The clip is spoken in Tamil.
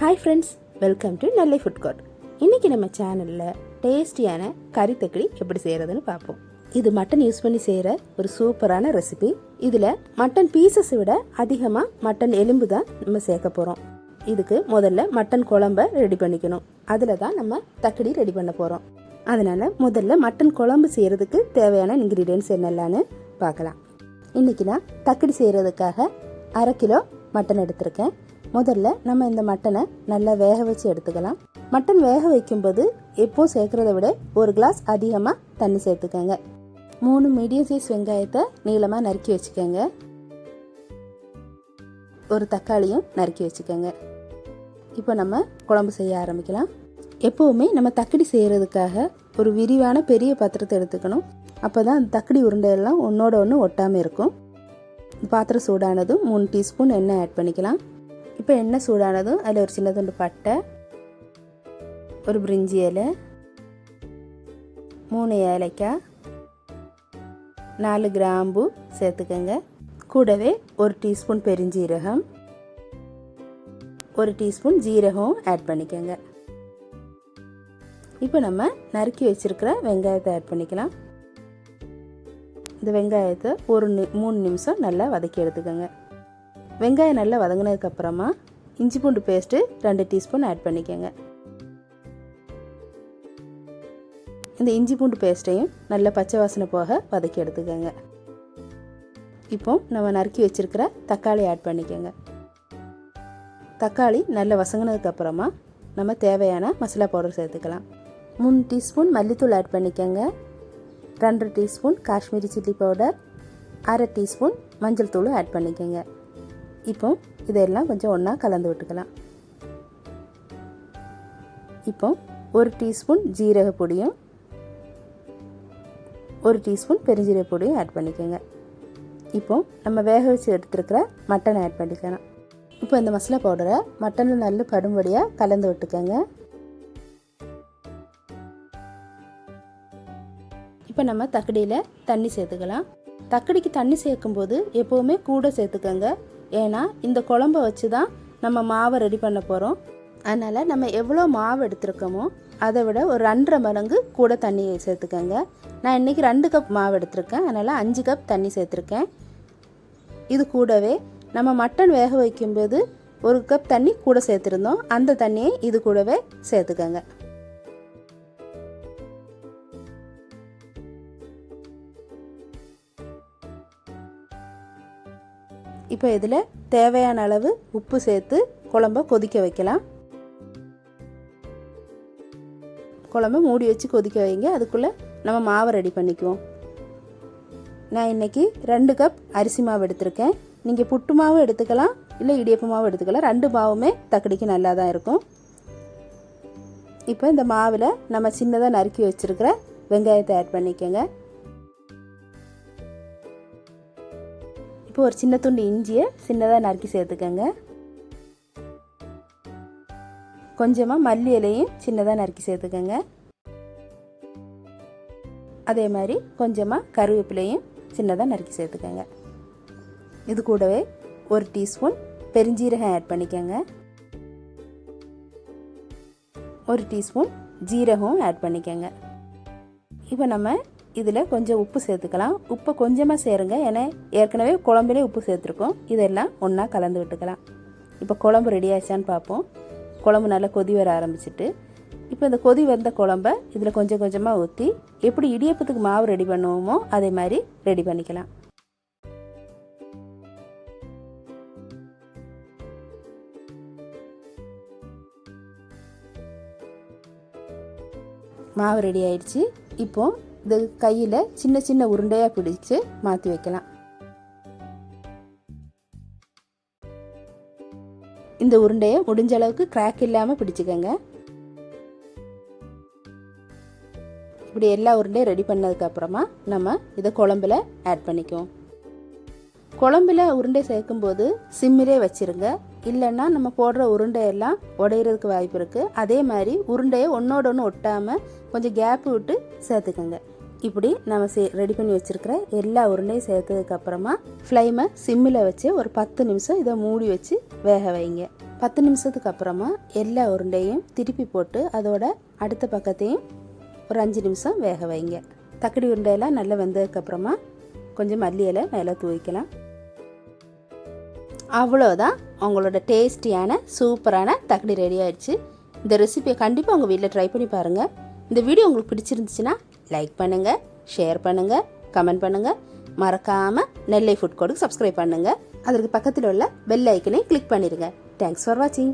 Hi friends, welcome to Nellai food court. இன்றைக்கி நம்ம சேனலில் டேஸ்டியான கறி தக்கடி எப்படி செய்கிறதுன்னு பார்ப்போம். இது மட்டன் யூஸ் பண்ணி செய்கிற ஒரு சூப்பரான ரெசிபி. இதில் மட்டன் பீசஸை விட அதிகமாக மட்டன் எலும்பு தான் நம்ம சேர்க்க போகிறோம். இதுக்கு முதல்ல மட்டன் குழம்பை ரெடி பண்ணிக்கணும். அதில் தான் நம்ம தக்கடி ரெடி பண்ண போகிறோம். அதனால் முதல்ல மட்டன் குழம்பு செய்கிறதுக்கு தேவையான இன்க்ரீடியன்ட்ஸ் என்னெல்லான்னு பார்க்கலாம். இன்றைக்கி நான் தக்கடி செய்கிறதுக்காக 1/2 கிலோ மட்டன் எடுத்திருக்கேன். முதல்ல நம்ம இந்த மட்டனை நல்லா வேக வச்சு எடுத்துக்கலாம். மட்டன் வேக வைக்கும்போது எப்போது சேர்க்குறத விட 1 கிளாஸ் அதிகமாக தண்ணி சேர்த்துக்கோங்க. 3 மீடியம் சைஸ் வெங்காயத்தை நீளமாக நறுக்கி வச்சுக்கோங்க. ஒரு தக்காளியும் நறுக்கி வச்சுக்கோங்க. இப்போ நம்ம குழம்பு செய்ய ஆரம்பிக்கலாம். எப்போவுமே நம்ம தக்கடி செய்கிறதுக்காக ஒரு விரிவான பெரிய பாத்திரத்தை எடுத்துக்கணும். அப்போ தான் அந்த தக்கடி உருண்டையெல்லாம் ஒன்றோட ஒன்று ஒட்டாமல் இருக்கும். பாத்திரம் சூடானதும் 3 டீஸ்பூன் எண்ணெய் ஆட் பண்ணிக்கலாம். இப்போ எண்ணெய் சூடானதும் அதில் ஒரு சின்ன துண்டு பட்டை, ஒரு பிரிஞ்சி இலை, 3 ஏலக்காய், 4 கிராம்பு சேர்த்துக்கோங்க. கூடவே 1 டீஸ்பூன் பெருஞ்சீரகம், 1 டீஸ்பூன் ஜீரகம் ஆட் பண்ணிக்கோங்க. இப்போ நம்ம நறுக்கி வச்சுருக்கிற வெங்காயத்தை ஆட் பண்ணிக்கலாம். இந்த வெங்காயத்தை ஒரு 3 நிமிஷம் நல்லா வதக்கி எடுத்துக்கோங்க. வெங்காயம் நல்லா வதங்கினதுக்கப்புறமா இஞ்சி பூண்டு பேஸ்ட்டு 2 டீஸ்பூன் ஆட் பண்ணிக்கோங்க. இந்த இஞ்சி பூண்டு பேஸ்ட்டையும் நல்லா பச்சை வாசனை போக வதக்கி எடுத்துக்கோங்க. இப்போ நம்ம நறுக்கி வச்சுருக்கிற தக்காளி ஆட் பண்ணிக்கோங்க. தக்காளி நல்லா வசங்கினதுக்கப்புறமா நம்ம தேவையான மசாலா பவுடர் சேர்த்துக்கலாம். 3 டீஸ்பூன் மல்லித்தூள் ஆட் பண்ணிக்கோங்க. 2 teaspoon Kashmiri chilli powder, 1/2 teaspoon மஞ்சள் தூளும் ஆட் பண்ணிக்கோங்க. இப்போ இதெல்லாம் கொஞ்சம் ஒன்றா கலந்து விட்டுக்கலாம். இப்போ 1 டீஸ்பூன் ஜீரக பொடியும் 1 டீஸ்பூன் பெருஞ்சீரக பொடியும் ஆட் பண்ணிக்கோங்க. இப்போ நம்ம வேக வச்சு எடுத்துருக்கிற மட்டனை ஆட் பண்ணிக்கலாம். இப்போ இந்த மசாலா பவுடரை மட்டனில் நல்ல படும்படியாக கலந்து விட்டுக்கோங்க. இப்போ நம்ம தக்கடியில் தண்ணி சேர்த்துக்கலாம். தக்கடிக்கு தண்ணி சேர்க்கும்போது எப்போவுமே கூட சேர்த்துக்கோங்க. ஏன்னா இந்த குழம்பை வச்சு தான் நம்ம மாவை ரெடி பண்ண போகிறோம். அதனால் நம்ம எவ்வளோ மாவு எடுத்துருக்கோமோ அதை விட ஒரு 2.5 மடங்கு கூட தண்ணி சேர்த்துக்கோங்க. நான் இன்றைக்கி 2 கப் மாவு எடுத்திருக்கேன். அதனால் 5 கப் தண்ணி சேர்த்துருக்கேன். இது கூடவே நம்ம மட்டன் வேக வைக்கும்போது 1 கப் தண்ணி கூட சேர்த்துருந்தோம். அந்த தண்ணியை இது கூடவே சேர்த்துக்கோங்க. இப்போ இதில் தேவையான அளவு உப்பு சேர்த்து குழம்ப கொதிக்க வைக்கலாம். குழம்பு மூடி வச்சு கொதிக்க வைங்க. அதுக்குள்ளே நம்ம மாவை ரெடி பண்ணிக்குவோம். நான் இன்றைக்கி 2 கப் அரிசி மாவு எடுத்திருக்கேன். நீங்கள் புட்டு மாவும் எடுத்துக்கலாம், இல்லை இடியப்ப மாவும் எடுத்துக்கலாம். 2 மாவுமே தக்கடிக்கு நல்லா தான் இருக்கும். இப்போ இந்த மாவில் நம்ம சின்னதாக நறுக்கி வச்சுருக்கிற வெங்காயத்தை ஆட் பண்ணிக்கோங்க. இப்போ ஒரு சின்ன துண்டு இஞ்சியை சின்னதாக நறுக்கி சேர்த்துக்கோங்க. கொஞ்சமாக மல்லி இலையும் சின்னதாக நறுக்கி சேர்த்துக்கோங்க. அதே மாதிரி கொஞ்சமாக கருவேப்பிலையும் சின்னதாக நறுக்கி சேர்த்துக்கோங்க. இது கூடவே 1 டீஸ்பூன் பெருஞ்சீரகம் ஆட் பண்ணிக்கோங்க. 1 டீஸ்பூன் ஜீரகம் ஆட் பண்ணிக்கோங்க. இப்போ நம்ம இதில் கொஞ்சம் உப்பு சேர்த்துக்கலாம். உப்பு கொஞ்சமாக சேருங்க, ஏன்னா ஏற்கனவே குழம்புலே உப்பு சேர்த்துருக்கோம். இதெல்லாம் ஒன்றா கலந்து விட்டுக்கலாம். இப்போ குழம்பு ரெடி ஆச்சான்னு பார்ப்போம். குழம்பு நல்லா கொதி வர ஆரம்பிச்சிட்டு இப்போ இந்த கொதி வந்த குழம்ப இதில் கொஞ்சம் கொஞ்சமாக ஊற்றி எப்படி இடியப்பத்துக்கு மாவு ரெடி பண்ணுவோமோ அதே மாதிரி ரெடி பண்ணிக்கலாம். மாவு ரெடி ஆயிடுச்சு. இப்போது இது கையில் சின்ன சின்ன உருண்டையாக பிடிச்சு மாற்றி வைக்கலாம். இந்த உருண்டையை முடிஞ்ச அளவுக்கு கிராக் இல்லாமல் பிடிச்சிக்கோங்க. இப்படி எல்லா உருண்டையும் ரெடி பண்ணதுக்கப்புறமா நம்ம இதை குழம்புல ஆட் பண்ணிக்குவோம். குழம்புல உருண்டை சேர்க்கும்போது சிம்மிலே வச்சுருங்க. இல்லைன்னா நம்ம போடுற உருண்டையெல்லாம் உடையிறதுக்கு வாய்ப்பு இருக்குது. அதே மாதிரி உருண்டையை ஒன்றோட ஒன்று ஒட்டாமல் கொஞ்சம் கேப்பு விட்டு சேர்த்துக்கோங்க. இப்படி நம்ம ரெடி பண்ணி வச்சுருக்கிற எல்லா உருண்டையும் சேர்த்ததுக்கப்புறமா ஃப்ளைமை சிம்மில் வச்சு ஒரு 10 நிமிஷம் இதை மூடி வச்சு வேக வைங்க. 10 நிமிஷத்துக்கு அப்புறமா எல்லா உருண்டையும் திருப்பி போட்டு அதோட அடுத்த பக்கத்தையும் ஒரு 5 நிமிஷம் வேக வைங்க. தக்கடி உருண்டையெல்லாம் நல்லா வெந்ததுக்கப்புறமா கொஞ்சம் மல்லி இலை மேலே தூவிக்கலாம். அவ்வளோதான், உங்களோட டேஸ்டியான சூப்பரான தக்கடி ரெடி ஆயிடுச்சு. இந்த ரெசிபியை கண்டிப்பாக உங்கள் வீட்டில் ட்ரை பண்ணி பாருங்கள். இந்த வீடியோ உங்களுக்கு பிடிச்சிருந்துச்சுன்னா லைக் பண்ணுங்கள், ஷேர் பண்ணுங்கள், கமெண்ட் பண்ணுங்கள். மறக்காமல் நெல்லை ஃபுட் கோர்ட்டுக்கு சப்ஸ்கிரைப் பண்ணுங்கள். அதற்கு பக்கத்தில் உள்ள பெல் ஐக்கனை கிளிக் பண்ணிடுங்க. தேங்க்ஸ் ஃபார் வாட்சிங்.